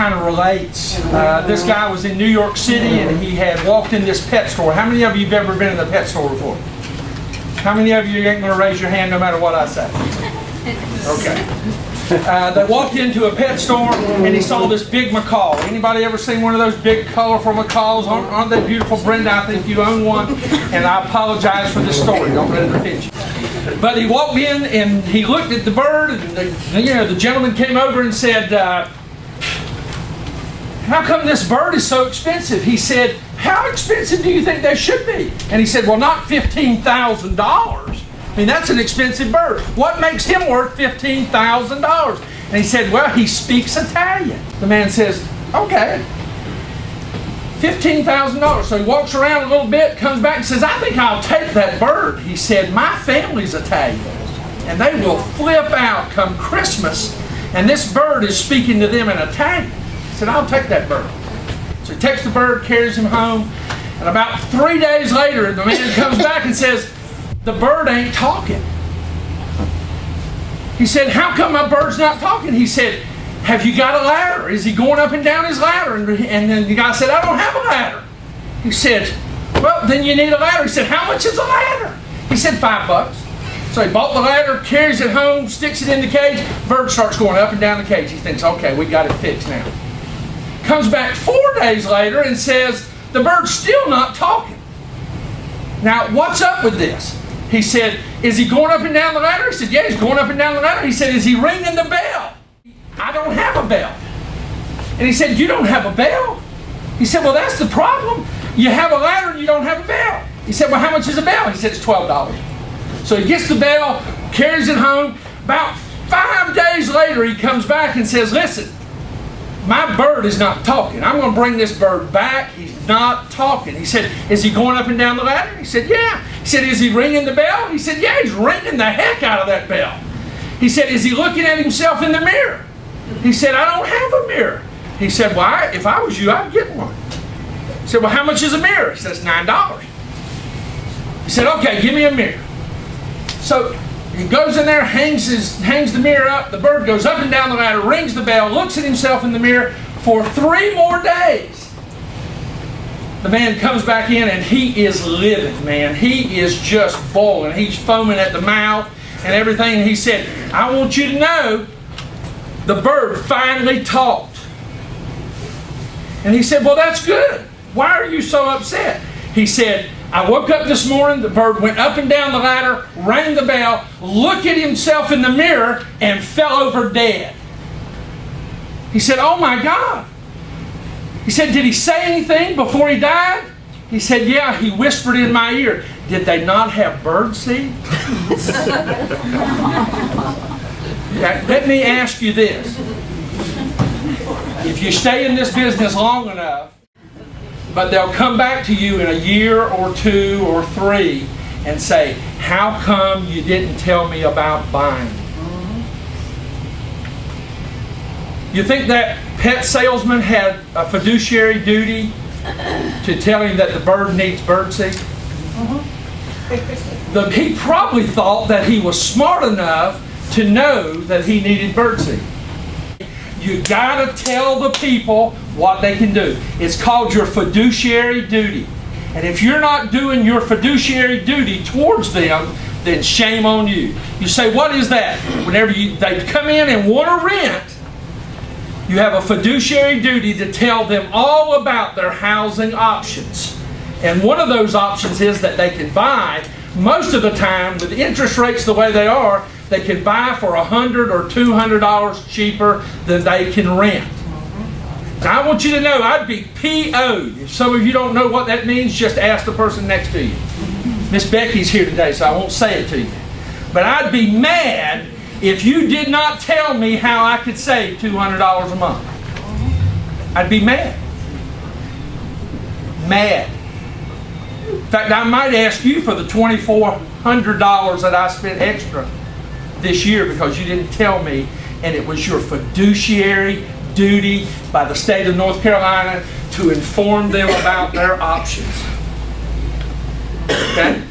kind of relates. This guy was in New York City and he had walked in this pet store. How many of you have ever been in a pet store before? How many of you ain't going to raise your hand no matter what I say? Okay. They walked into a pet store and he saw this big macaw. Anybody ever seen one of those big colorful macaws? Aren't they beautiful? Brenda, I think you own one. And I apologize for this story. Don't let it offend you. But he walked in and he looked at the bird and the gentleman came over and said, how come this bird is so expensive? He said, how expensive do you think they should be? And he said, well, not $15,000. I mean, that's an expensive bird. What makes him worth $15,000? And he said, well, he speaks Italian. The man says, okay, $15,000. So he walks around a little bit, comes back and says, I think I'll take that bird. He said, my family's Italian, and they will flip out come Christmas, and this bird is speaking to them in Italian. He said, I'll take that bird. So he takes the bird, carries him home, and about 3 days later, the man comes back and says, the bird ain't talking. He said, how come my bird's not talking? He said, have you got a ladder? Is he going up and down his ladder? And then the guy said, I don't have a ladder. He said, well, then you need a ladder. He said, how much is a ladder? He said, $5. So he bought the ladder, carries it home, sticks it in the cage. Bird starts going up and down the cage. He thinks, okay, we got it fixed now. Comes back 4 days later and says, the bird's still not talking. Now, what's up with this? He said, is he going up and down the ladder? He said, yeah, he's going up and down the ladder. He said, is he ringing the bell? I don't have a bell. And he said, you don't have a bell? He said, well, that's the problem. You have a ladder and you don't have a bell. He said, well, how much is a bell? He said, it's $12. So he gets the bell, carries it home. About 5 days later, he comes back and says, listen, my bird is not talking. I'm going to bring this bird back. He's not talking. He said, is he going up and down the ladder? He said, yeah. He said, is he ringing the bell? He said, yeah, he's ringing the heck out of that bell. He said, is he looking at himself in the mirror? He said, I don't have a mirror. He said, well, if I was you, I'd get one. He said, well, how much is a mirror? He says, $9. He said, okay, give me a mirror. So he goes in there, hangs the mirror up. The bird goes up and down the ladder, rings the bell, looks at himself in the mirror for 3 more days. The man comes back in and he is livid, man. He is just boiling. He's foaming at the mouth and everything. And he said, I want you to know, the bird finally talked. And he said, well, that's good. Why are you so upset? He said, I woke up this morning, the bird went up and down the ladder, rang the bell, looked at himself in the mirror, and fell over dead. He said, oh my God. He said, did he say anything before he died? He said, yeah, he whispered in my ear. Did they not have bird seed? Now, let me ask you this. If you stay in this business long enough, but they'll come back to you in a year or 2 or 3 and say, how come you didn't tell me about buying? You think that pet salesman had a fiduciary duty to tell him that the bird needs bird seed? He probably thought that he was smart enough to know that he needed bird seed. You gotta tell the people what they can do. It's called your fiduciary duty. And if you're not doing your fiduciary duty towards them, then shame on you. You say, what is that? Whenever they come in and want to rent, you have a fiduciary duty to tell them all about their housing options. And one of those options is that they can buy, most of the time, with interest rates the way they are, they can buy for $100 or $200 cheaper than they can rent. Now I want you to know, I'd be PO'd. If some of you don't know what that means, just ask the person next to you. Miss Becky's here today, so I won't say it to you. But I'd be mad if you did not tell me how I could save $200 a month. I'd be mad. Mad. In fact, I might ask you for the $2,400 that I spent extra this year because you didn't tell me, and it was your fiduciary duty by the state of North Carolina to inform them about their options. Okay?